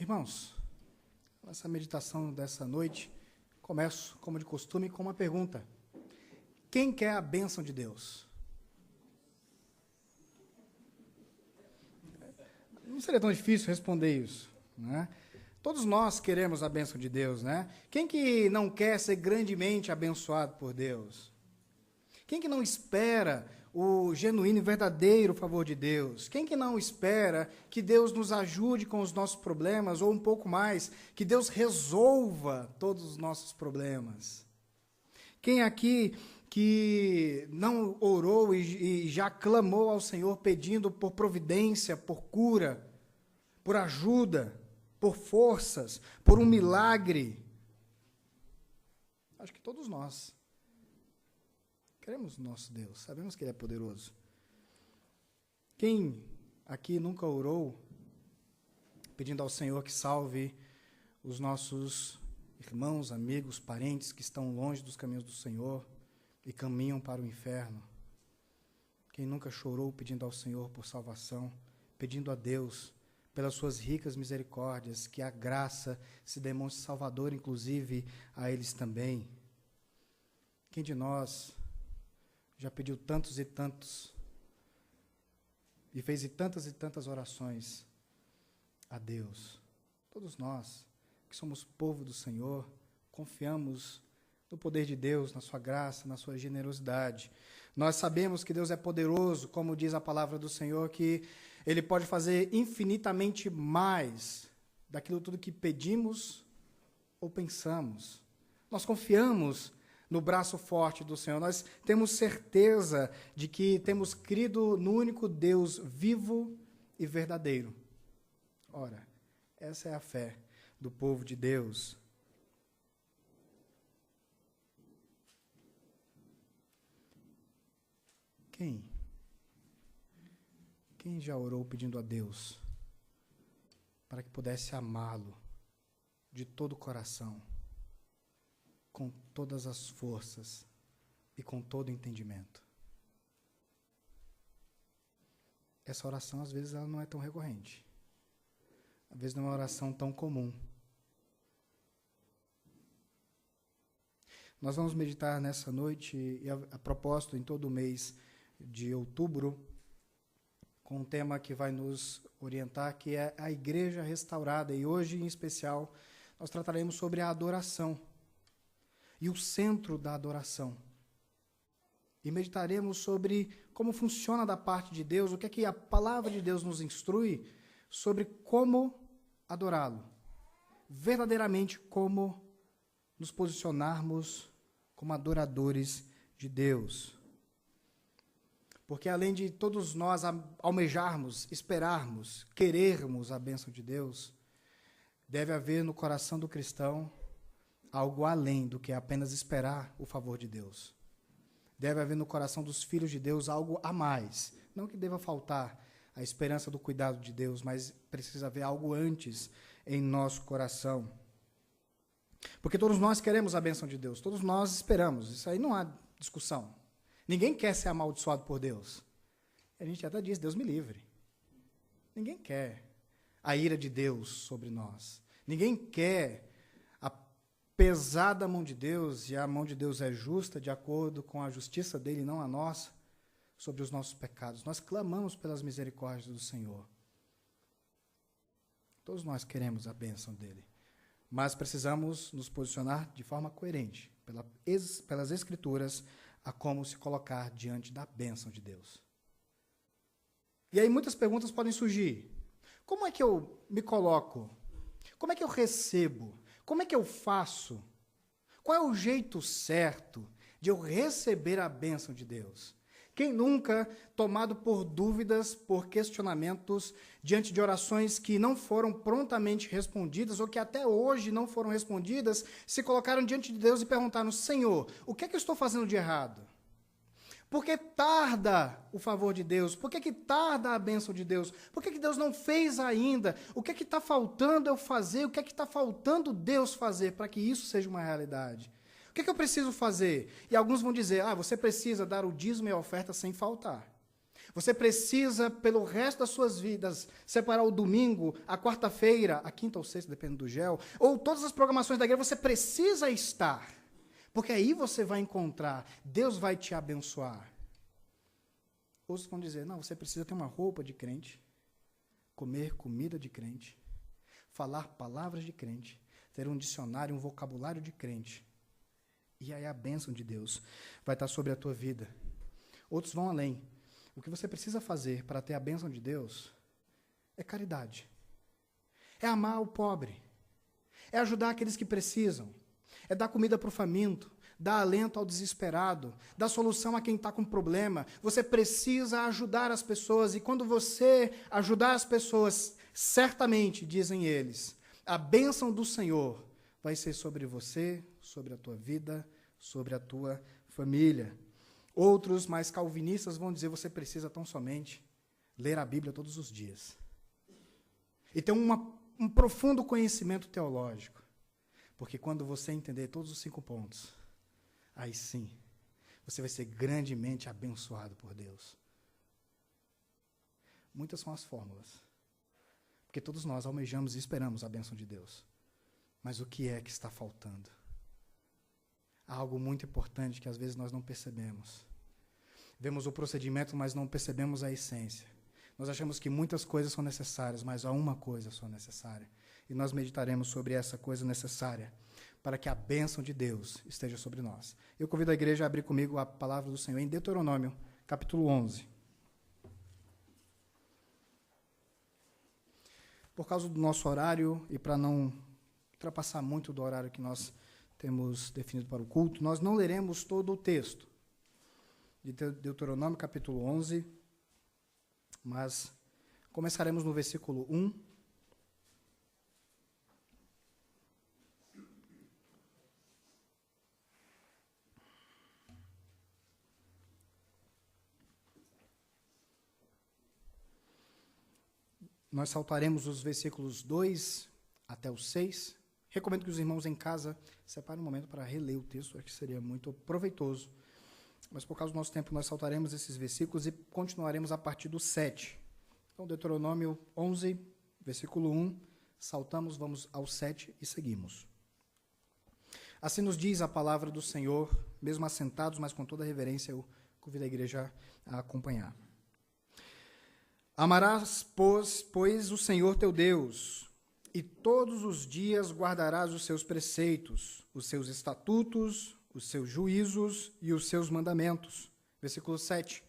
Irmãos, essa meditação dessa noite, começo, como de costume, com uma pergunta. Quem quer a bênção de Deus? Não seria tão difícil responder isso, né? Todos nós queremos a bênção de Deus, né? Quem que não quer ser grandemente abençoado por Deus? Quem que não espera o genuíno e verdadeiro favor de Deus? Quem que não espera que Deus nos ajude com os nossos problemas, ou um pouco mais, que Deus resolva todos os nossos problemas? Quem aqui que não orou e já clamou ao Senhor pedindo por providência, por cura, por ajuda, por forças, por um milagre? Acho que todos nós queremos o nosso Deus, sabemos que Ele é poderoso. Quem aqui nunca orou pedindo ao Senhor que salve os nossos irmãos, amigos, parentes que estão longe dos caminhos do Senhor e caminham para o inferno? Quem nunca chorou pedindo ao Senhor por salvação, pedindo a Deus, pelas suas ricas misericórdias, que a graça se demonstre salvador, inclusive, a eles também? Quem de nós já pediu tantos e tantos, e fez e tantas orações a Deus? Todos nós, que somos povo do Senhor, confiamos no poder de Deus, na sua graça, na sua generosidade. Nós sabemos que Deus é poderoso, como diz a palavra do Senhor, que Ele pode fazer infinitamente mais daquilo tudo que pedimos ou pensamos. Nós confiamos no braço forte do Senhor. Nós temos certeza de que temos crido no único Deus vivo e verdadeiro. Ora, essa é a fé do povo de Deus. Quem já orou pedindo a Deus para que pudesse amá-lo de todo o coração, com todas as forças e com todo o entendimento? Essa oração, às vezes, ela não é tão recorrente. Às vezes, não é uma oração tão comum. Nós vamos meditar nessa noite, e a propósito, em todo o mês de outubro, com um tema que vai nos orientar, que é a Igreja Restaurada. E hoje, em especial, nós trataremos sobre a adoração e o centro da adoração. E meditaremos sobre como funciona da parte de Deus, o que é que a palavra de Deus nos instrui sobre como adorá-lo. Verdadeiramente, como nos posicionarmos como adoradores de Deus. Porque além de todos nós almejarmos, esperarmos, querermos a bênção de Deus, deve haver no coração do cristão algo além do que apenas esperar o favor de Deus. Deve haver no coração dos filhos de Deus algo a mais. Não que deva faltar a esperança do cuidado de Deus, mas precisa haver algo antes em nosso coração. Porque todos nós queremos a bênção de Deus, todos nós esperamos, isso aí não há discussão. Ninguém quer ser amaldiçoado por Deus. A gente até diz, Deus me livre. Ninguém quer a ira de Deus sobre nós. Ninguém quer a pesada mão de Deus, e a mão de Deus é justa, de acordo com a justiça dele, não a nossa, sobre os nossos pecados. Nós clamamos pelas misericórdias do Senhor. Todos nós queremos a bênção dele. Mas precisamos nos posicionar de forma coerente, pelas Escrituras, a como se colocar diante da bênção de Deus. E aí muitas perguntas podem surgir. Como é que eu me coloco? Como é que eu recebo? Como é que eu faço? Qual é o jeito certo de eu receber a bênção de Deus? Quem nunca, tomado por dúvidas, por questionamentos, diante de orações que não foram prontamente respondidas, ou que até hoje não foram respondidas, se colocaram diante de Deus e perguntaram: Senhor, o que é que eu estou fazendo de errado? Por que tarda o favor de Deus? Por que tarda a bênção de Deus? Por que Deus não fez ainda? O que é que está faltando eu fazer? O que é que está faltando Deus fazer para que isso seja uma realidade? O que é que eu preciso fazer? E alguns vão dizer: você precisa dar o dízimo e a oferta sem faltar. Você precisa, pelo resto das suas vidas, separar o domingo, a quarta-feira, a quinta ou sexta, dependendo do gel, ou todas as programações da igreja, você precisa estar. Porque aí você vai encontrar, Deus vai te abençoar. Outros vão dizer, não, você precisa ter uma roupa de crente, comer comida de crente, falar palavras de crente, ter um dicionário, um vocabulário de crente. E aí a bênção de Deus vai estar sobre a tua vida. Outros vão além. O que você precisa fazer para ter a bênção de Deus é caridade. É amar o pobre. É ajudar aqueles que precisam. É dar comida para o faminto. Dar alento ao desesperado. Dar solução a quem está com problema. Você precisa ajudar as pessoas. E quando você ajudar as pessoas, certamente, dizem eles, a bênção do Senhor vai ser sobre você, sobre a tua vida, sobre a tua família. Outros, mais calvinistas, vão dizer, você precisa tão somente ler a Bíblia todos os dias. E ter um profundo conhecimento teológico. Porque quando você entender todos os 5 pontos, aí sim, você vai ser grandemente abençoado por Deus. Muitas são as fórmulas. Porque todos nós almejamos e esperamos a bênção de Deus. Mas o que é que está faltando? Há algo muito importante que às vezes nós não percebemos. Vemos o procedimento, mas não percebemos a essência. Nós achamos que muitas coisas são necessárias, mas há uma coisa só necessária. E nós meditaremos sobre essa coisa necessária, para que a bênção de Deus esteja sobre nós. Eu convido a igreja a abrir comigo a palavra do Senhor em Deuteronômio, capítulo 11. Por causa do nosso horário e para não ultrapassar muito do horário que nós temos definido para o culto, nós não leremos todo o texto de Deuteronômio, capítulo 11, mas começaremos no versículo 1. Nós saltaremos os versículos 2 até o 6. Recomendo que os irmãos em casa separem um momento para reler o texto, acho que seria muito proveitoso. Mas por causa do nosso tempo, nós saltaremos esses versículos e continuaremos a partir do 7. Então, Deuteronômio 11, versículo 1, saltamos, vamos ao 7 e seguimos. Assim nos diz a palavra do Senhor, mesmo assentados, mas com toda reverência, eu convido a igreja a acompanhar. Amarás, pois, o Senhor teu Deus, e todos os dias guardarás os seus preceitos, os seus estatutos, os seus juízos e os seus mandamentos. Versículo 7.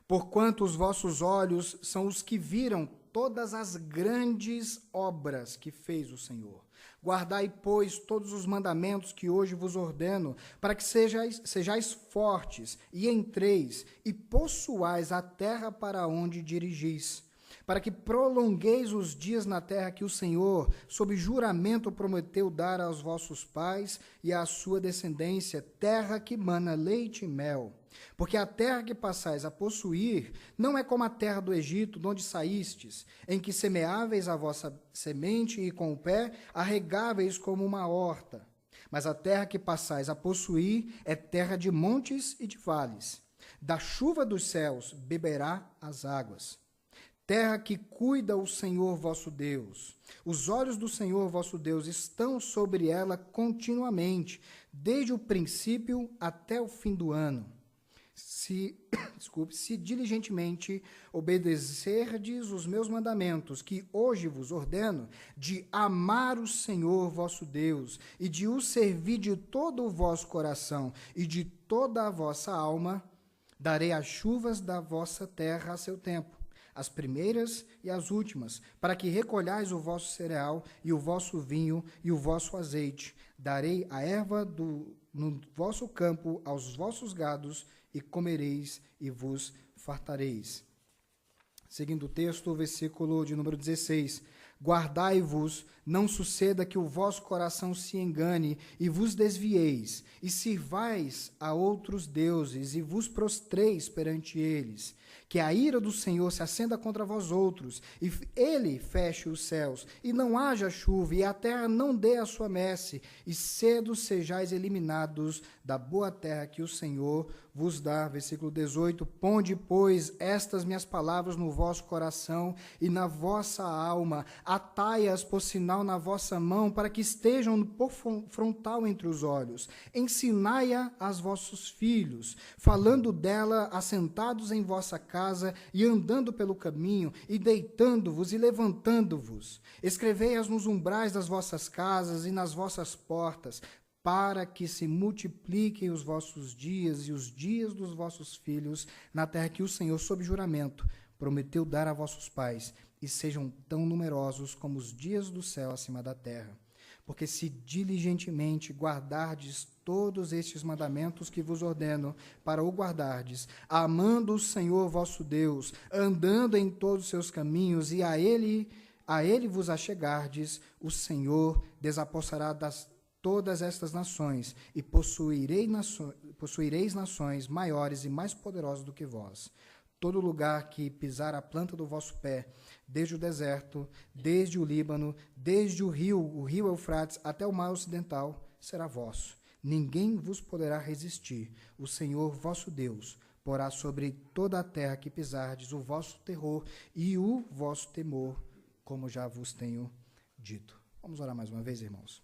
Porquanto os vossos olhos são os que viram todas as grandes obras que fez o Senhor. Guardai, pois, todos os mandamentos que hoje vos ordeno, para que sejais fortes e entreis e possuais a terra para onde dirigis, para que prolongueis os dias na terra que o Senhor, sob juramento, prometeu dar aos vossos pais e à sua descendência, terra que mana leite e mel. Porque a terra que passais a possuir não é como a terra do Egito, de onde saístes, em que semeáveis a vossa semente e com o pé arregáveis como uma horta. Mas a terra que passais a possuir é terra de montes e de vales. Da chuva dos céus beberá as águas. Terra que cuida o Senhor vosso Deus. Os olhos do Senhor vosso Deus estão sobre ela continuamente, desde o princípio até o fim do ano. Se diligentemente obedecerdes os meus mandamentos, que hoje vos ordeno, de amar o Senhor vosso Deus, e de o servir de todo o vosso coração e de toda a vossa alma, darei as chuvas da vossa terra a seu tempo, as primeiras e as últimas, para que recolhais o vosso cereal e o vosso vinho e o vosso azeite. Darei a erva no vosso campo aos vossos gados, e comereis e vos fartareis. Seguindo o texto, o versículo de número 16. Guardai-vos Não suceda que o vosso coração se engane e vos desvieis, e sirvais a outros deuses, e vos prostreis perante eles. Que a ira do Senhor se acenda contra vós outros, e ele feche os céus, e não haja chuva, e a terra não dê a sua messe, e cedo sejais eliminados da boa terra que o Senhor vos dá. Versículo 18. Ponde, pois, estas minhas palavras no vosso coração e na vossa alma, atai-as por sinal na vossa mão, para que estejam por frontal entre os olhos. Ensinai-a aos vossos filhos, falando dela assentados em vossa casa e andando pelo caminho, e deitando-vos e levantando-vos. Escrevei-as nos umbrais das vossas casas e nas vossas portas, para que se multipliquem os vossos dias e os dias dos vossos filhos na terra que o Senhor, sob juramento, prometeu dar a vossos pais, e sejam tão numerosos como os dias do céu acima da terra. Porque se diligentemente guardardes todos estes mandamentos que vos ordeno, para o guardardes, amando o Senhor vosso Deus, andando em todos os seus caminhos, e a ele vos achegardes, o Senhor desapossará todas estas nações, e possuireis nações maiores e mais poderosas do que vós. Todo lugar que pisar a planta do vosso pé, desde o deserto, desde o Líbano, desde o rio Eufrates, até o mar ocidental, será vosso. Ninguém vos poderá resistir. O Senhor vosso Deus porá sobre toda a terra que pisardes o vosso terror e o vosso temor, como já vos tenho dito. Vamos orar mais uma vez, irmãos.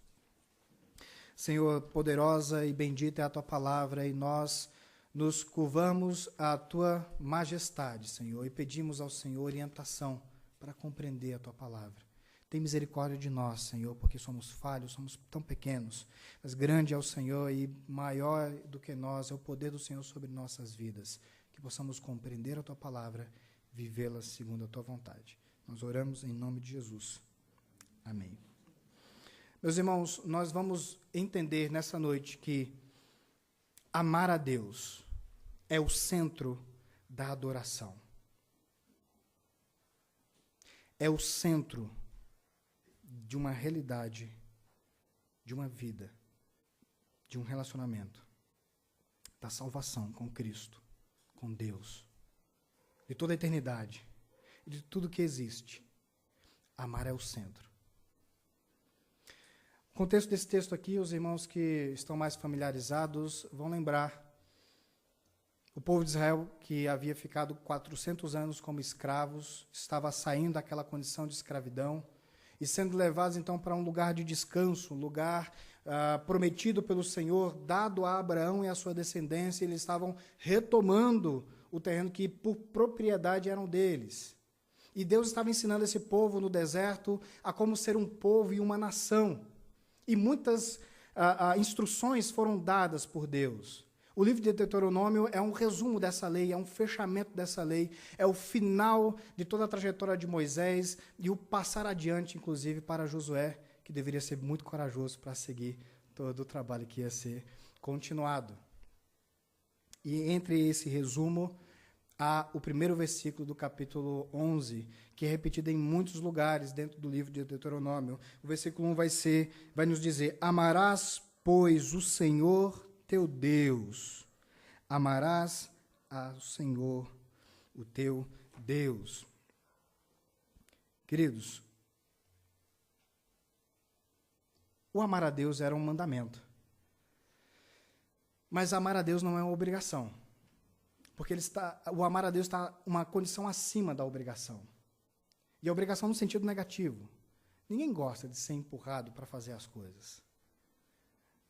Senhor, poderosa e bendita é a tua palavra, e nós nos curvamos à tua majestade, Senhor, e pedimos ao Senhor orientação para compreender a tua palavra. Tem misericórdia de nós, Senhor, porque somos falhos, somos tão pequenos, mas grande é o Senhor e maior do que nós é o poder do Senhor sobre nossas vidas, que possamos compreender a tua palavra, vivê-la segundo a tua vontade. Nós oramos em nome de Jesus. Amém. Meus irmãos, nós vamos entender nessa noite que amar a Deus é o centro da adoração. É o centro de uma realidade, de uma vida, de um relacionamento, da salvação com Cristo, com Deus, de toda a eternidade, de tudo que existe. Amar é o centro. O contexto desse texto aqui, os irmãos que estão mais familiarizados vão lembrar o povo de Israel, que havia ficado 400 anos como escravos, estava saindo daquela condição de escravidão e sendo levados então para um lugar de descanso, um lugar prometido pelo Senhor, dado a Abraão e a sua descendência. Eles estavam retomando o terreno que por propriedade eram deles. E Deus estava ensinando esse povo no deserto a como ser um povo e uma nação. E muitas instruções foram dadas por Deus. O livro de Deuteronômio é um resumo dessa lei, é um fechamento dessa lei, é o final de toda a trajetória de Moisés e o passar adiante, inclusive, para Josué, que deveria ser muito corajoso para seguir todo o trabalho que ia ser continuado. E entre esse resumo, há o primeiro versículo do capítulo 11, que é repetido em muitos lugares dentro do livro de Deuteronômio. O versículo 1 vai nos dizer: amarás, pois, o Senhor teu Deus. Amarás ao Senhor, o teu Deus. Queridos, o amar a Deus era um mandamento. Mas amar a Deus não é uma obrigação. Porque o amar a Deus está uma condição acima da obrigação. E a obrigação no sentido negativo. Ninguém gosta de ser empurrado para fazer as coisas.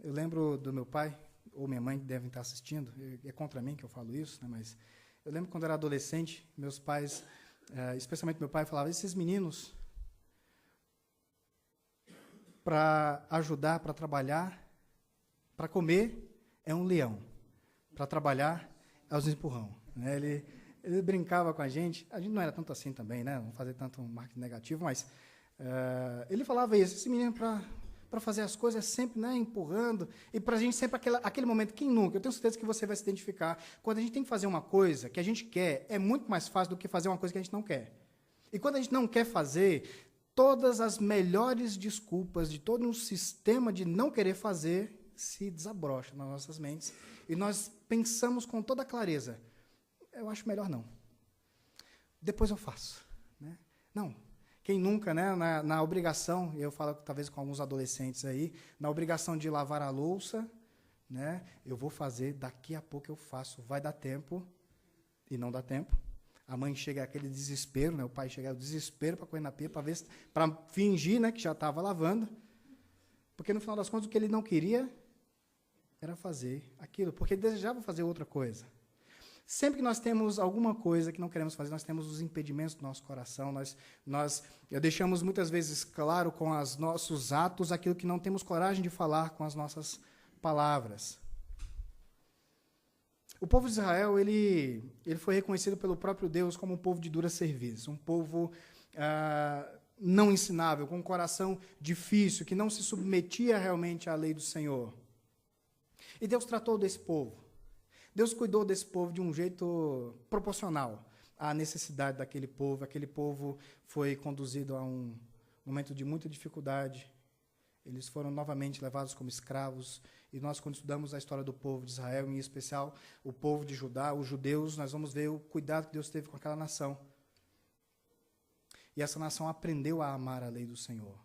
Eu lembro do meu pai, ou minha mãe devem estar assistindo, é contra mim que eu falo isso, né, mas eu lembro quando eu era adolescente, meus pais, especialmente meu pai, falava: esses meninos, para ajudar, para trabalhar, para comer, é um leão. Para trabalhar, é os empurrão. Né? Ele brincava com a gente não era tanto assim também, né? Não fazer tanto marketing negativo, mas ele falava isso: esse menino para fazer as coisas é sempre, né, empurrando, e para a gente sempre aquele momento, quem nunca, eu tenho certeza que você vai se identificar, quando a gente tem que fazer uma coisa que a gente quer, é muito mais fácil do que fazer uma coisa que a gente não quer. E quando a gente não quer fazer, todas as melhores desculpas de todo um sistema de não querer fazer se desabrocha nas nossas mentes e nós pensamos com toda clareza, eu acho melhor não. Depois eu faço. Né? Não. Quem nunca, né, na obrigação, eu falo talvez com alguns adolescentes aí, na obrigação de lavar a louça, né, eu vou fazer, daqui a pouco eu faço, vai dar tempo, e não dá tempo. A mãe chega aquele desespero, né, o pai chega ao desespero para correr na pia, para fingir, né, que já estava lavando, porque no final das contas o que ele não queria era fazer aquilo, porque ele desejava fazer outra coisa. Sempre que nós temos alguma coisa que não queremos fazer, nós temos os impedimentos do nosso coração, nós deixamos muitas vezes claro com os nossos atos aquilo que não temos coragem de falar com as nossas palavras. O povo de Israel, ele foi reconhecido pelo próprio Deus como um povo de dura cerviz, um povo não ensinável, com um coração difícil, que não se submetia realmente à lei do Senhor. E Deus tratou desse povo. Deus cuidou desse povo de um jeito proporcional à necessidade daquele povo. Aquele povo foi conduzido a um momento de muita dificuldade. Eles foram novamente levados como escravos. E nós, quando estudamos a história do povo de Israel, em especial o povo de Judá, os judeus, nós vamos ver o cuidado que Deus teve com aquela nação. E essa nação aprendeu a amar a lei do Senhor.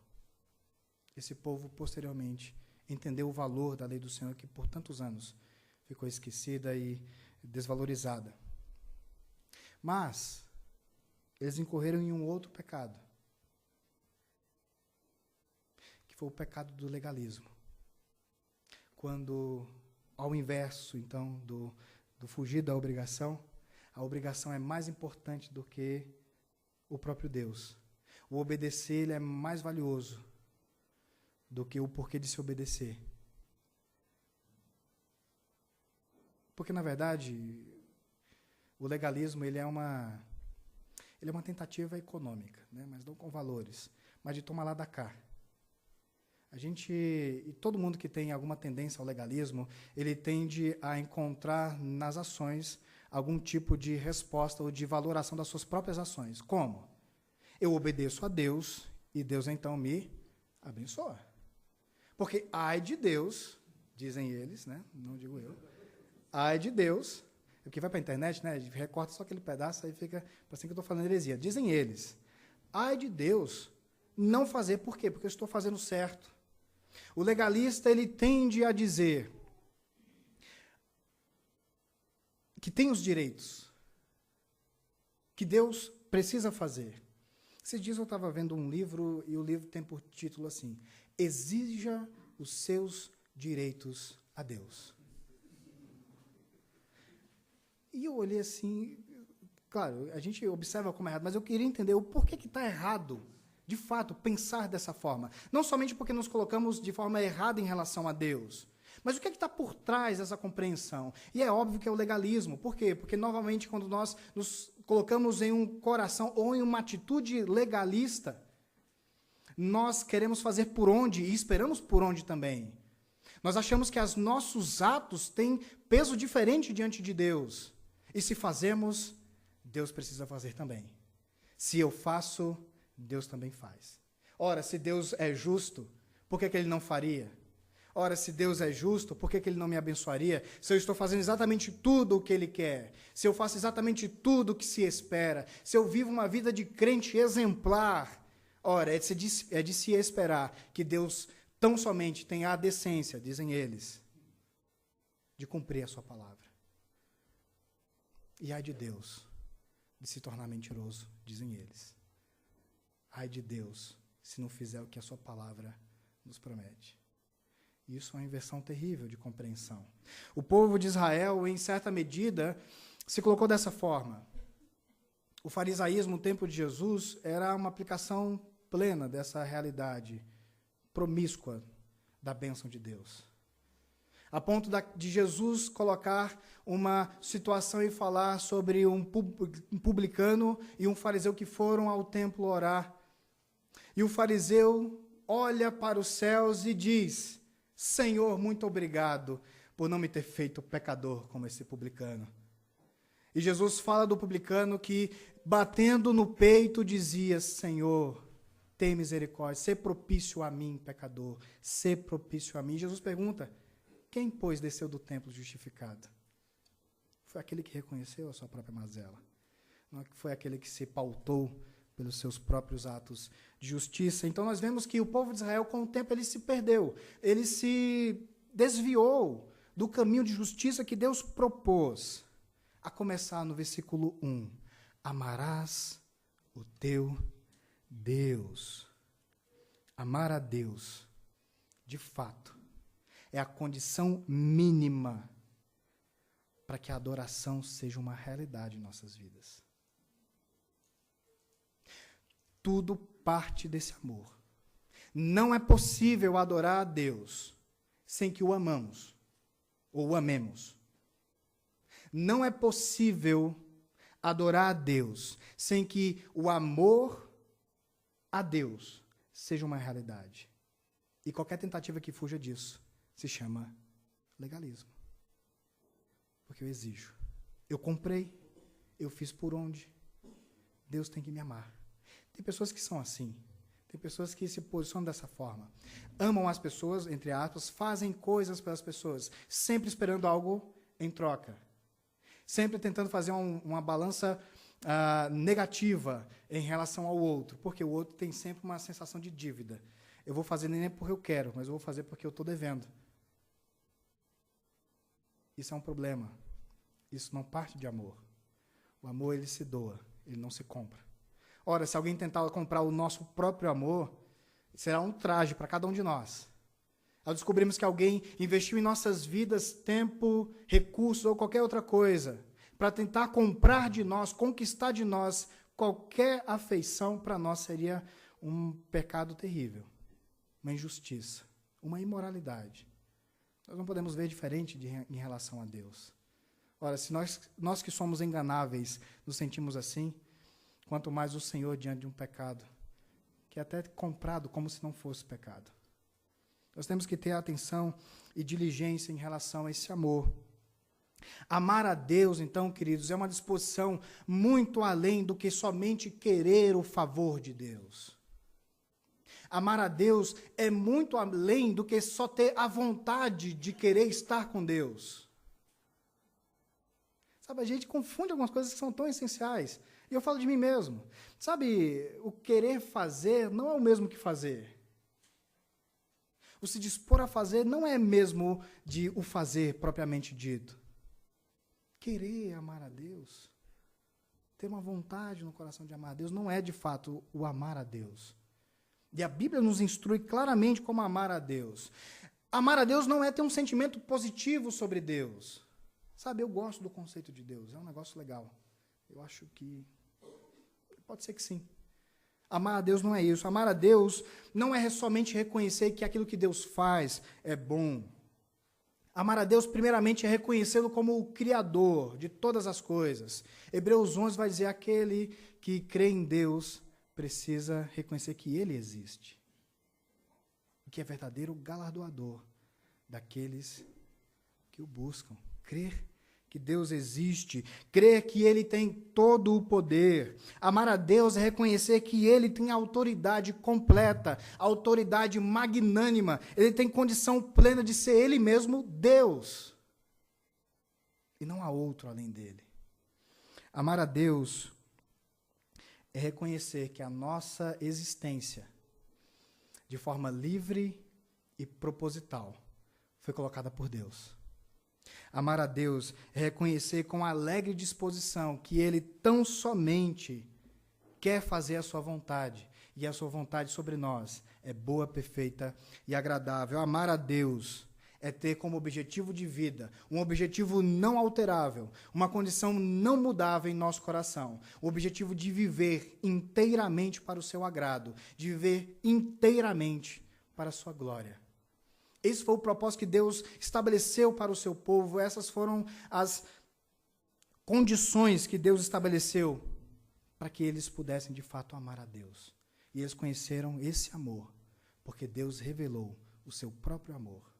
Esse povo, posteriormente, entendeu o valor da lei do Senhor, que por tantos anos ficou esquecida e desvalorizada. Mas eles incorreram em um outro pecado, que foi o pecado do legalismo. Quando, ao inverso, então, do fugir da obrigação, a obrigação é mais importante do que o próprio Deus. O obedecer ele é mais valioso do que o porquê de se obedecer. Porque, na verdade, o legalismo ele é uma tentativa econômica, né? Mas não com valores, mas de tomar lá da cá. E todo mundo que tem alguma tendência ao legalismo, ele tende a encontrar nas ações algum tipo de resposta ou de valoração das suas próprias ações. Como? Eu obedeço a Deus e Deus então me abençoa. Porque, ai de Deus, dizem eles, né? Não digo eu, ai de Deus, porque vai para a internet, né? Recorta só aquele pedaço, aí fica parecendo que eu estou falando heresia. Dizem eles, ai de Deus não fazer, por quê? Porque eu estou fazendo certo. O legalista, ele tende a dizer que tem os direitos, que Deus precisa fazer. Esses dias eu estava vendo um livro, e o livro tem por título assim, Exija os seus direitos a Deus. E eu olhei assim, claro, a gente observa como é errado, mas eu queria entender o porquê que está errado, de fato, pensar dessa forma. Não somente porque nos colocamos de forma errada em relação a Deus, mas o que está por trás dessa compreensão? E é óbvio que é o legalismo. Por quê? Porque, novamente, quando nós nos colocamos em um coração ou em uma atitude legalista, nós queremos fazer por onde e esperamos por onde também. Nós achamos que os nossos atos têm peso diferente diante de Deus. E se fazemos, Deus precisa fazer também. Se eu faço, Deus também faz. Ora, se Deus é justo, por que Ele não faria? Ora, se Deus é justo, por que Ele não me abençoaria? Se eu estou fazendo exatamente tudo o que Ele quer, se eu faço exatamente tudo o que se espera, se eu vivo uma vida de crente exemplar, ora, é de se esperar que Deus tão somente tenha a decência, dizem eles, de cumprir a sua palavra. E ai de Deus de se tornar mentiroso, dizem eles. Ai de Deus se não fizer o que a sua palavra nos promete. Isso é uma inversão terrível de compreensão. O povo de Israel, em certa medida, se colocou dessa forma. O farisaísmo, no tempo de Jesus, era uma aplicação plena dessa realidade promíscua da bênção de Deus. A ponto de Jesus colocar uma situação e falar sobre um publicano e um fariseu que foram ao templo orar. E o fariseu olha para os céus e diz: Senhor, muito obrigado por não me ter feito pecador como esse publicano. E Jesus fala do publicano que, batendo no peito, dizia: Senhor, tem misericórdia, ser propício a mim, pecador, ser propício a mim. Jesus pergunta, quem, pois, desceu do templo justificado? Foi aquele que reconheceu a sua própria mazela. Não foi aquele que se pautou pelos seus próprios atos de justiça. Então nós vemos que o povo de Israel, com o tempo, ele se perdeu. Ele se desviou do caminho de justiça que Deus propôs. A começar no versículo 1. Amarás o teu Deus. Amar a Deus, de fato, é a condição mínima para que a adoração seja uma realidade em nossas vidas. Tudo parte desse amor. Não é possível adorar a Deus sem que o amamos ou o amemos. Não é possível adorar a Deus sem que o amor a Deus seja uma realidade. E qualquer tentativa que fuja disso se chama legalismo. Porque eu exijo. Eu comprei, eu fiz por onde. Deus tem que me amar. Tem pessoas que são assim. Tem pessoas que se posicionam dessa forma. Amam as pessoas, entre aspas, fazem coisas pelas pessoas, sempre esperando algo em troca. Sempre tentando fazer uma balança negativa em relação ao outro, porque o outro tem sempre uma sensação de dívida. Eu vou fazer nem porque eu quero, mas eu vou fazer porque eu estou devendo. Isso é um problema. Isso não parte de amor. O amor, ele se doa, ele não se compra. Ora, se alguém tentar comprar o nosso próprio amor, será um traje para cada um de nós. Ao descobrirmos que alguém investiu em nossas vidas tempo, recursos ou qualquer outra coisa, para tentar comprar de nós, conquistar de nós qualquer afeição, para nós seria um pecado terrível, uma injustiça, uma imoralidade. Nós não podemos ver diferente em relação a Deus. Ora, se nós que somos enganáveis nos sentimos assim, quanto mais o Senhor diante de um pecado, que é até comprado como se não fosse pecado. Nós temos que ter atenção e diligência em relação a esse amor. Amar a Deus, então, queridos, é uma disposição muito além do que somente querer o favor de Deus. Amar a Deus é muito além do que só ter a vontade de querer estar com Deus. Sabe, a gente confunde algumas coisas que são tão essenciais. E eu falo de mim mesmo. Sabe, o querer fazer não é o mesmo que fazer. O se dispor a fazer não é mesmo de o fazer propriamente dito. Querer amar a Deus, ter uma vontade no coração de amar a Deus, não é de fato o amar a Deus. E a Bíblia nos instrui claramente como amar a Deus. Amar a Deus não é ter um sentimento positivo sobre Deus. Sabe, eu gosto do conceito de Deus, é um negócio legal. Eu acho que pode ser que sim. Amar a Deus não é isso. Amar a Deus não é somente reconhecer que aquilo que Deus faz é bom. Amar a Deus, primeiramente, é reconhecê-lo como o Criador de todas as coisas. Hebreus 11 vai dizer, aquele que crê em Deus precisa reconhecer que Ele existe. O que é verdadeiro galardoador daqueles que o buscam. Crer que Deus existe, crer que Ele tem todo o poder. Amar a Deus é reconhecer que Ele tem autoridade completa, autoridade magnânima, Ele tem condição plena de ser Ele mesmo Deus. E não há outro além dEle. Amar a Deus é reconhecer que a nossa existência, de forma livre e proposital, foi colocada por Deus. Amar a Deus é reconhecer com alegre disposição que Ele tão somente quer fazer a sua vontade, e a sua vontade sobre nós é boa, perfeita e agradável. Amar a Deus é ter como objetivo de vida um objetivo não alterável, uma condição não mudável em nosso coração, o objetivo de viver inteiramente para o seu agrado, de viver inteiramente para a sua glória. Esse foi o propósito que Deus estabeleceu para o seu povo, essas foram as condições que Deus estabeleceu para que eles pudessem, de fato, amar a Deus. E eles conheceram esse amor, porque Deus revelou o seu próprio amor.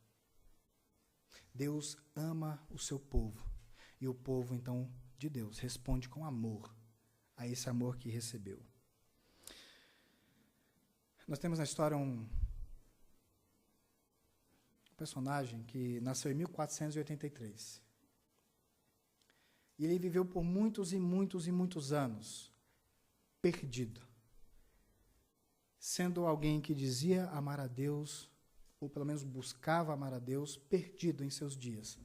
Deus ama o seu povo, e o povo, então, de Deus, responde com amor a esse amor que recebeu. Nós temos na história um personagem que nasceu em 1483. E ele viveu por muitos e muitos e muitos anos perdido, sendo alguém que dizia amar a Deus, ou pelo menos buscava amar a Deus, perdido em seus dias,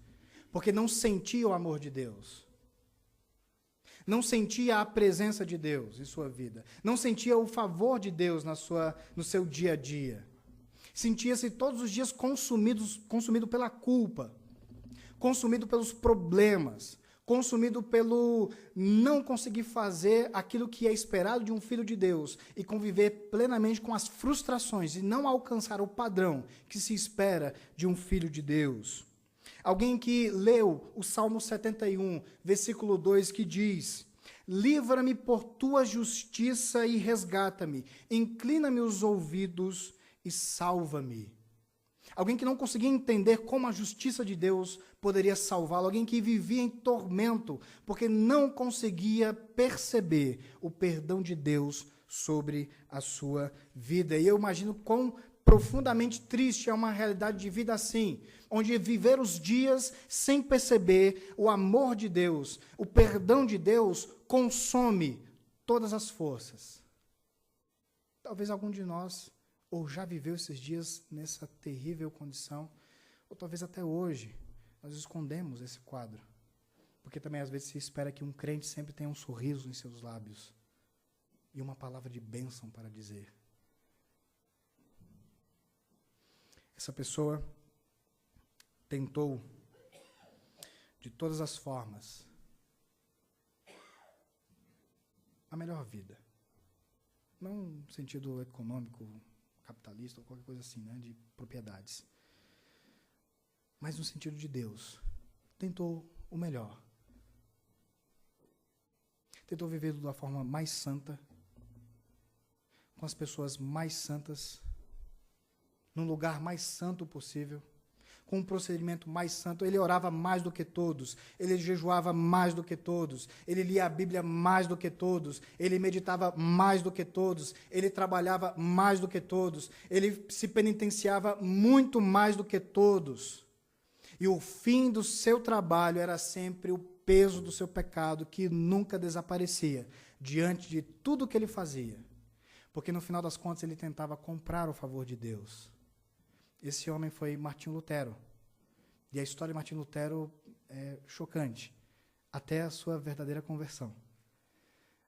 porque não sentia o amor de Deus, não sentia a presença de Deus em sua vida, não sentia o favor de Deus no seu dia a dia, sentia-se todos os dias consumido pela culpa, consumido pelos problemas, consumido pelo não conseguir fazer aquilo que é esperado de um filho de Deus e conviver plenamente com as frustrações e não alcançar o padrão que se espera de um filho de Deus. Alguém que leu o Salmo 71, versículo 2, que diz: livra-me por tua justiça e resgata-me, inclina-me os ouvidos e salva-me. Alguém que não conseguia entender como a justiça de Deus poderia salvá-lo. Alguém que vivia em tormento, porque não conseguia perceber o perdão de Deus sobre a sua vida. E eu imagino quão profundamente triste é uma realidade de vida assim, onde viver os dias sem perceber o amor de Deus, o perdão de Deus, consome todas as forças. Talvez algum de nós ou já viveu esses dias nessa terrível condição, ou talvez até hoje nós escondemos esse quadro, porque também às vezes se espera que um crente sempre tenha um sorriso em seus lábios e uma palavra de bênção para dizer. Essa pessoa tentou, de todas as formas, a melhor vida. Não no sentido econômico, capitalista ou qualquer coisa assim, né, de propriedades. Mas no sentido de Deus. Tentou o melhor. Tentou viver da forma mais santa, com as pessoas mais santas, num lugar mais santo possível, com um procedimento mais santo. Ele orava mais do que todos, ele jejuava mais do que todos, ele lia a Bíblia mais do que todos, ele meditava mais do que todos, ele trabalhava mais do que todos, ele se penitenciava muito mais do que todos. E o fim do seu trabalho era sempre o peso do seu pecado, que nunca desaparecia diante de tudo que ele fazia. Porque no final das contas ele tentava comprar o favor de Deus. Esse homem foi Martinho Lutero. E a história de Martinho Lutero é chocante, até a sua verdadeira conversão.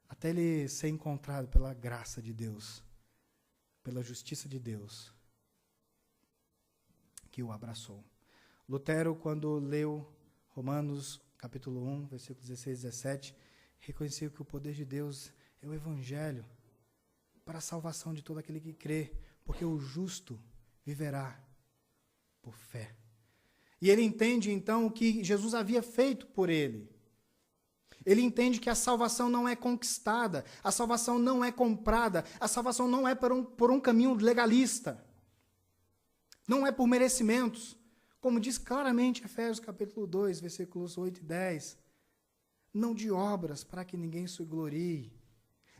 Até ele ser encontrado pela graça de Deus, pela justiça de Deus, que o abraçou. Lutero, quando leu Romanos, capítulo 1, versículos 16 e 17, reconheceu que o poder de Deus é o Evangelho para a salvação de todo aquele que crê, porque o justo viverá por fé. E ele entende, então, o que Jesus havia feito por ele. Ele entende que a salvação não é conquistada, a salvação não é comprada, a salvação não é por um caminho legalista. Não é por merecimentos. Como diz claramente Efésios capítulo 2, versículos 8 e 10. Não de obras, para que ninguém se glorie.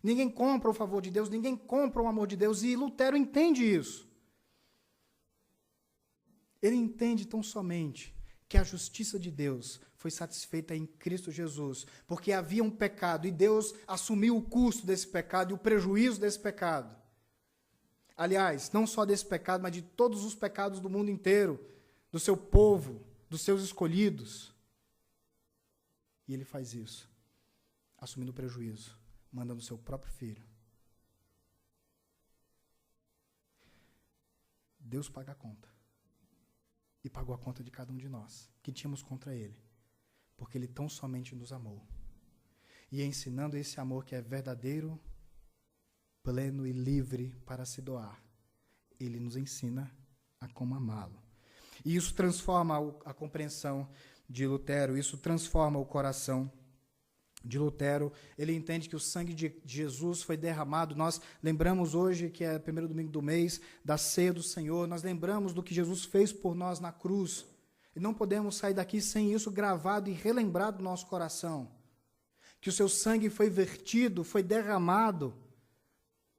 Ninguém compra o favor de Deus, ninguém compra o amor de Deus, e Lutero entende isso. Ele entende tão somente que a justiça de Deus foi satisfeita em Cristo Jesus, porque havia um pecado, e Deus assumiu o custo desse pecado e o prejuízo desse pecado. Aliás, não só desse pecado, mas de todos os pecados do mundo inteiro, do seu povo, dos seus escolhidos. E ele faz isso, assumindo o prejuízo, mandando o seu próprio filho. Deus paga a conta. E pagou a conta de cada um de nós, que tínhamos contra ele, porque ele tão somente nos amou. E ensinando esse amor que é verdadeiro, pleno e livre para se doar, ele nos ensina a como amá-lo. E isso transforma a compreensão de Lutero, isso transforma o coração de Lutero. Ele entende que o sangue de Jesus foi derramado. Nós lembramos hoje, que é o primeiro domingo do mês, da ceia do Senhor. Nós lembramos do que Jesus fez por nós na cruz. E não podemos sair daqui sem isso gravado e relembrado no nosso coração. Que o seu sangue foi vertido, foi derramado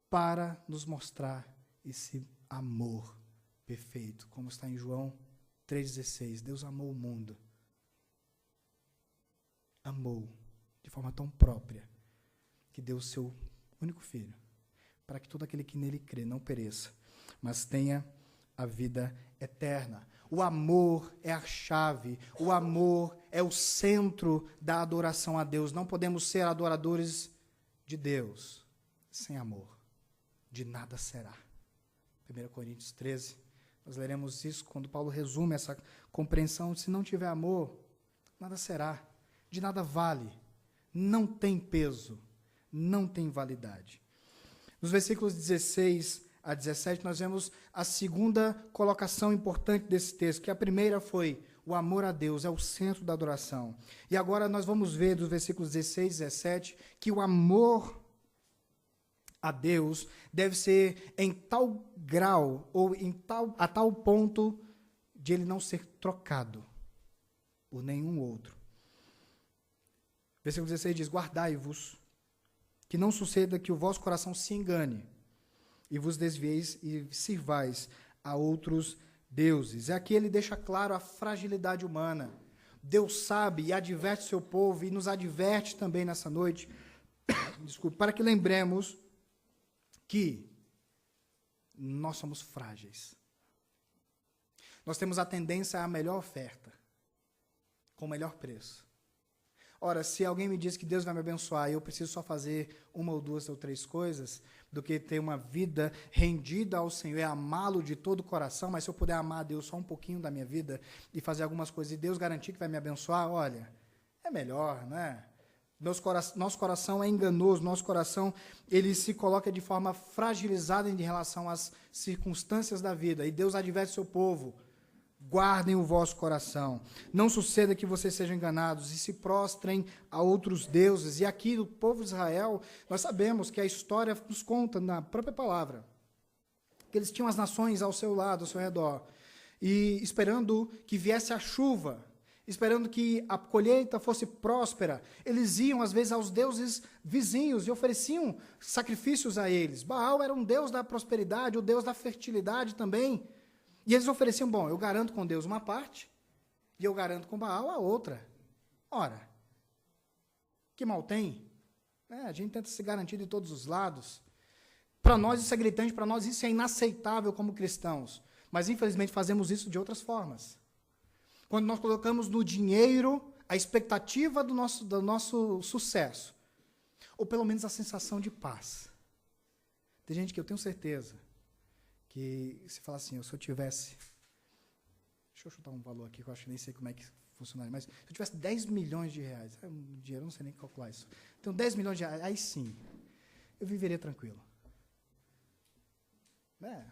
para nos mostrar esse amor perfeito, como está em João 3,16. Deus amou o mundo. Amou de forma tão própria que deu o seu único filho, para que todo aquele que nele crê não pereça, mas tenha a vida eterna. O amor é a chave, o amor é o centro da adoração a Deus. Não podemos ser adoradores de Deus sem amor. De nada será. 1 Coríntios 13, nós leremos isso quando Paulo resume essa compreensão. Se não tiver amor, nada será, de nada vale, não tem peso, não tem validade. Nos versículos 16 a 17, nós vemos a segunda colocação importante desse texto, que a primeira foi o amor a Deus, é o centro da adoração. E agora nós vamos ver dos versículos 16 e 17 que o amor a Deus deve ser em tal grau ou a tal ponto de ele não ser trocado por nenhum outro. Versículo 16 diz: guardai-vos, que não suceda que o vosso coração se engane, e vos desvieis e sirvais a outros deuses. E aqui ele deixa claro a fragilidade humana. Deus sabe e adverte o seu povo, e nos adverte também nessa noite, desculpe, para que lembremos que nós somos frágeis. Nós temos a tendência à melhor oferta, com o melhor preço. Ora, se alguém me diz que Deus vai me abençoar e eu preciso só fazer uma ou duas ou três coisas, do que ter uma vida rendida ao Senhor e amá-lo de todo o coração, mas se eu puder amar a Deus só um pouquinho da minha vida e fazer algumas coisas e Deus garantir que vai me abençoar, olha, é melhor, né? Nosso coração é enganoso, nosso coração ele se coloca de forma fragilizada em relação às circunstâncias da vida, e Deus adverte o seu povo: guardem o vosso coração, não suceda que vocês sejam enganados e se prostrem a outros deuses. E aqui o povo de Israel, nós sabemos que a história nos conta na própria palavra, que eles tinham as nações ao seu lado, ao seu redor, e esperando que viesse a chuva, esperando que a colheita fosse próspera, eles iam às vezes aos deuses vizinhos e ofereciam sacrifícios a eles. Baal era um deus da prosperidade, o deus da fertilidade também. E eles ofereciam: bom, eu garanto com Deus uma parte, e eu garanto com Baal a outra. Ora, que mal tem? A gente tenta se garantir de todos os lados. Para nós isso é gritante, para nós isso é inaceitável como cristãos. Mas infelizmente fazemos isso de outras formas. Quando nós colocamos no dinheiro a expectativa do nosso sucesso, ou pelo menos a sensação de paz. Tem gente que eu tenho certeza que se fala assim: se eu tivesse, deixa eu chutar um valor aqui que eu acho que nem sei como é que funcionaria, mas se eu tivesse 10 milhões de reais, dinheiro, eu não sei nem calcular isso, então 10 milhões de reais, aí sim, eu viveria tranquilo.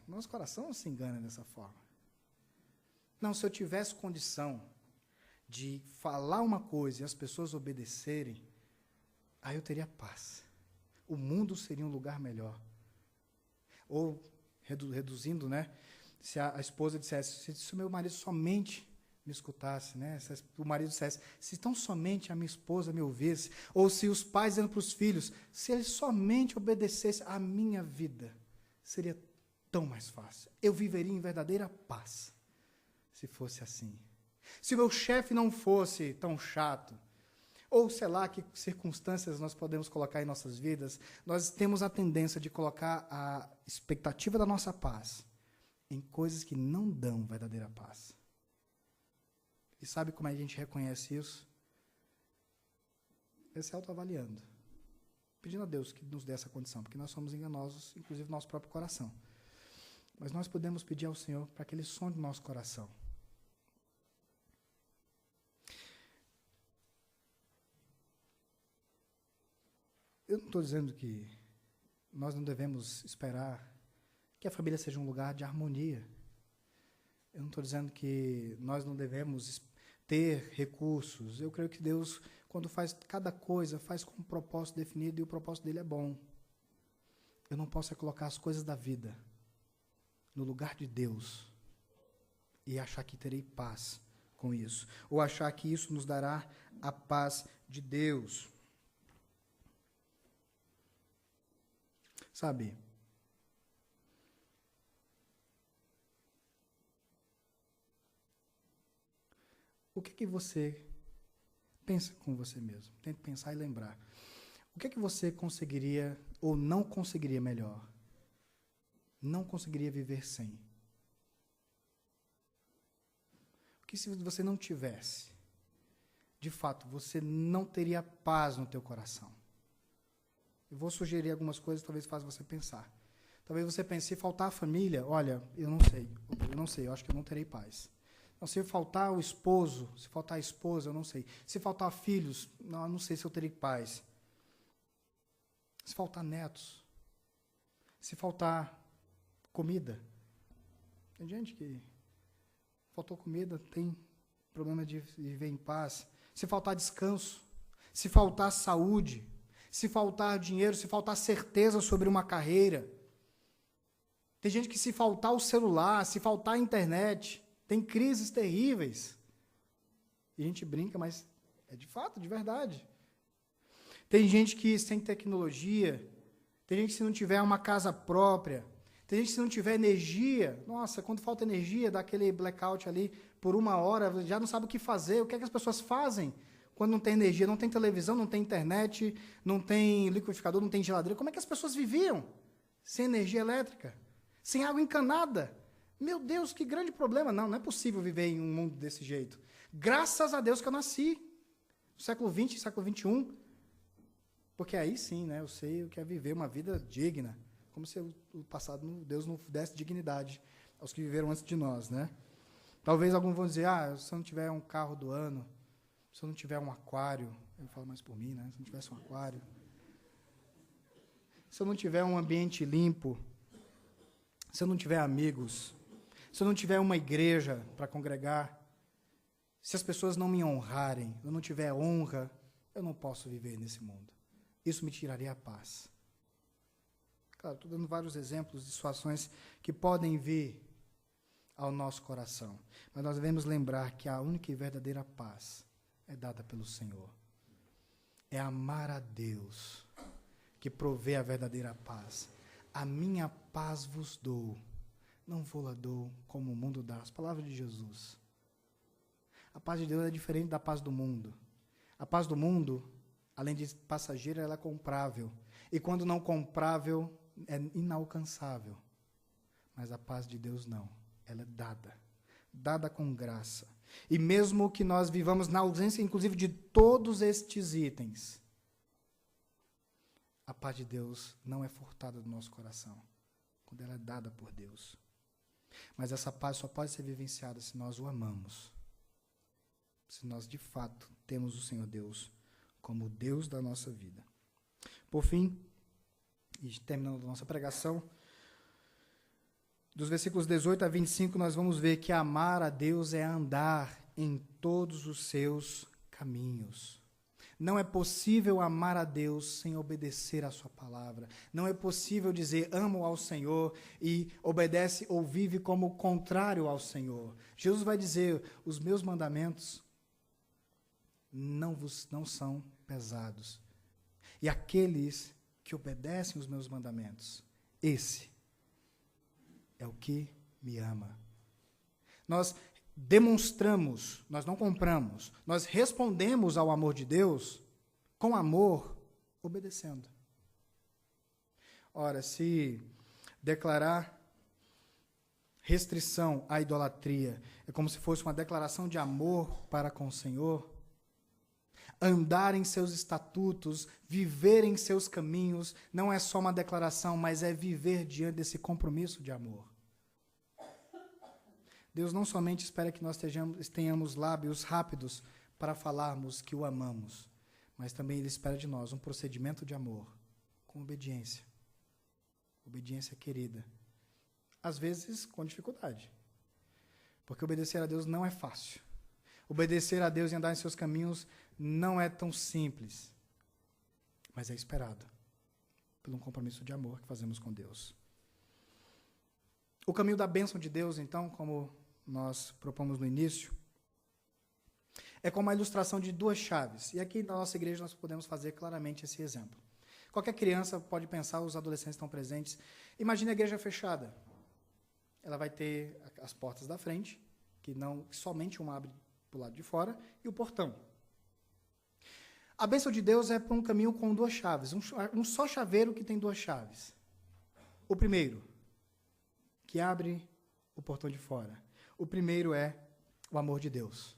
Nosso coração não se engana dessa forma. Não, se eu tivesse condição de falar uma coisa e as pessoas obedecerem, aí eu teria paz. O mundo seria um lugar melhor. Ou reduzindo, né? Se a esposa dissesse: se o meu marido somente me escutasse, né? Se o marido dissesse: se tão somente a minha esposa me ouvisse, ou se os pais dizendo para os filhos: se eles somente obedecessem, a minha vida seria tão mais fácil. Eu viveria em verdadeira paz, se fosse assim. Se o meu chefe não fosse tão chato, ou sei lá que circunstâncias nós podemos colocar em nossas vidas, nós temos a tendência de colocar a expectativa da nossa paz em coisas que não dão verdadeira paz. E sabe como a gente reconhece isso? É se autoavaliando, pedindo a Deus que nos dê essa condição, porque nós somos enganosos, inclusive no nosso próprio coração. Mas nós podemos pedir ao Senhor para que Ele sonde o nosso coração. Eu não estou dizendo que nós não devemos esperar que a família seja um lugar de harmonia. Eu não estou dizendo que nós não devemos ter recursos. Eu creio que Deus, quando faz cada coisa, faz com um propósito definido, e o propósito dele é bom. Eu não posso colocar as coisas da vida no lugar de Deus e achar que terei paz com isso, ou achar que isso nos dará a paz de Deus. Sabe, o que você pensa com você mesmo? Tente pensar e lembrar. O que você conseguiria ou não conseguiria melhor? Não conseguiria viver sem? O que se você não tivesse? De fato, você não teria paz no teu coração. Eu vou sugerir algumas coisas que talvez façam você pensar. Talvez você pense, se faltar a família, olha, eu não sei, eu acho que eu não terei paz. Não, se faltar o esposo, se faltar a esposa, eu não sei. Se faltar filhos, não, eu não sei se eu terei paz. Se faltar netos, se faltar comida. Tem gente que faltou comida, tem problema de viver em paz. Se faltar descanso, se faltar saúde, se faltar dinheiro, se faltar certeza sobre uma carreira. Tem gente que se faltar o celular, se faltar a internet, tem crises terríveis. E a gente brinca, mas é de fato, de verdade. Tem gente que sem tecnologia, tem gente que se não tiver uma casa própria, tem gente que se não tiver energia, nossa, quando falta energia, dá aquele blackout ali por 1 hora, já não sabe o que fazer. O que é que as pessoas fazem quando não tem energia? Não tem televisão, não tem internet, não tem liquidificador, não tem geladeira. Como é que as pessoas viviam sem energia elétrica? Sem água encanada? Meu Deus, que grande problema. Não é possível viver em um mundo desse jeito. Graças a Deus que eu nasci no século XX, século XXI. Porque aí sim, né, eu sei o que é viver uma vida digna. Como se o passado, Deus não desse dignidade aos que viveram antes de nós, né? Talvez alguns vão dizer, se eu não tiver um carro do ano, se eu não tiver um aquário, eu falo mais por mim, né? Se eu não tivesse um aquário, se eu não tiver um ambiente limpo, se eu não tiver amigos, se eu não tiver uma igreja para congregar, se as pessoas não me honrarem, eu não tiver honra, eu não posso viver nesse mundo. Isso me tiraria a paz. Claro, estou dando vários exemplos de situações que podem vir ao nosso coração. Mas nós devemos lembrar que a única e verdadeira paz é dada pelo Senhor. É amar a Deus que provê a verdadeira paz. A minha paz vos dou, não vou-la dou como o mundo dá. As palavras de Jesus. A paz de Deus é diferente da paz do mundo. A paz do mundo, além de passageira, ela é comprável. E quando não comprável, é inalcançável. Mas a paz de Deus não. Ela é dada com graça. E mesmo que nós vivamos na ausência, inclusive, de todos estes itens, a paz de Deus não é furtada do nosso coração, quando ela é dada por Deus. Mas essa paz só pode ser vivenciada se nós o amamos, se nós, de fato, temos o Senhor Deus como o Deus da nossa vida. Por fim, e terminando a nossa pregação, dos versículos 18 a 25, nós vamos ver que amar a Deus é andar em todos os seus caminhos. Não é possível amar a Deus sem obedecer a sua palavra. Não é possível dizer amo ao Senhor e obedece ou vive como contrário ao Senhor. Jesus vai dizer, os meus mandamentos não são pesados. E aqueles que obedecem os meus mandamentos, esse é o que me ama. Nós demonstramos, nós não compramos, nós respondemos ao amor de Deus com amor, obedecendo. Ora, se declarar restrição à idolatria é como se fosse uma declaração de amor para com o Senhor, andar em seus estatutos, viver em seus caminhos, não é só uma declaração, mas é viver diante desse compromisso de amor. Deus não somente espera que nós tenhamos lábios rápidos para falarmos que o amamos, mas também Ele espera de nós um procedimento de amor, com obediência. Obediência querida. Às vezes com dificuldade, porque obedecer a Deus não é fácil. Obedecer a Deus e andar em seus caminhos não é tão simples, mas é esperado pelo um compromisso de amor que fazemos com Deus. O caminho da bênção de Deus, então, como nós propomos no início, é como a ilustração de 2 chaves. E aqui na nossa igreja nós podemos fazer claramente esse exemplo. Qualquer criança pode pensar, os adolescentes estão presentes, imagine a igreja fechada. Ela vai ter as portas da frente, que somente uma abre para o lado de fora, e o portão. A bênção de Deus é para um caminho com duas chaves, um só chaveiro que tem duas chaves. O primeiro, que abre o portão de fora. O primeiro é o amor de Deus.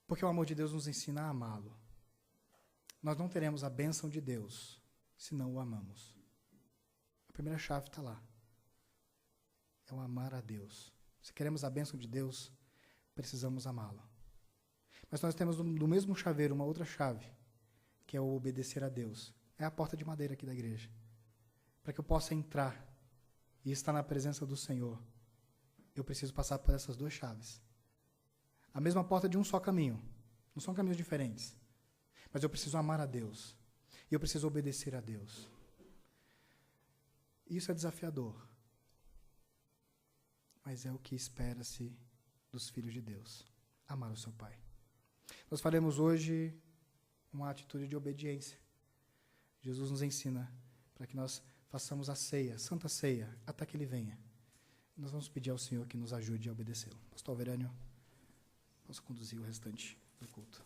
Porque o amor de Deus nos ensina a amá-lo. Nós não teremos a bênção de Deus se não o amamos. A primeira chave está lá. É o amar a Deus. Se queremos a bênção de Deus, precisamos amá-lo. Mas nós temos no mesmo chaveiro uma outra chave, que é o obedecer a Deus. É a porta de madeira aqui da igreja. Para que eu possa entrar e estar na presença do Senhor, eu preciso passar por essas duas chaves. A mesma porta de um só caminho. Não são caminhos diferentes. Mas eu preciso amar a Deus. E eu preciso obedecer a Deus. Isso é desafiador. Mas é o que espera-se dos filhos de Deus. Amar o seu Pai. Nós faremos hoje uma atitude de obediência. Jesus nos ensina para que nós façamos a ceia, Santa Ceia, até que Ele venha. Nós vamos pedir ao Senhor que nos ajude a obedecê-lo. Pastor Verânio, posso conduzir o restante do culto.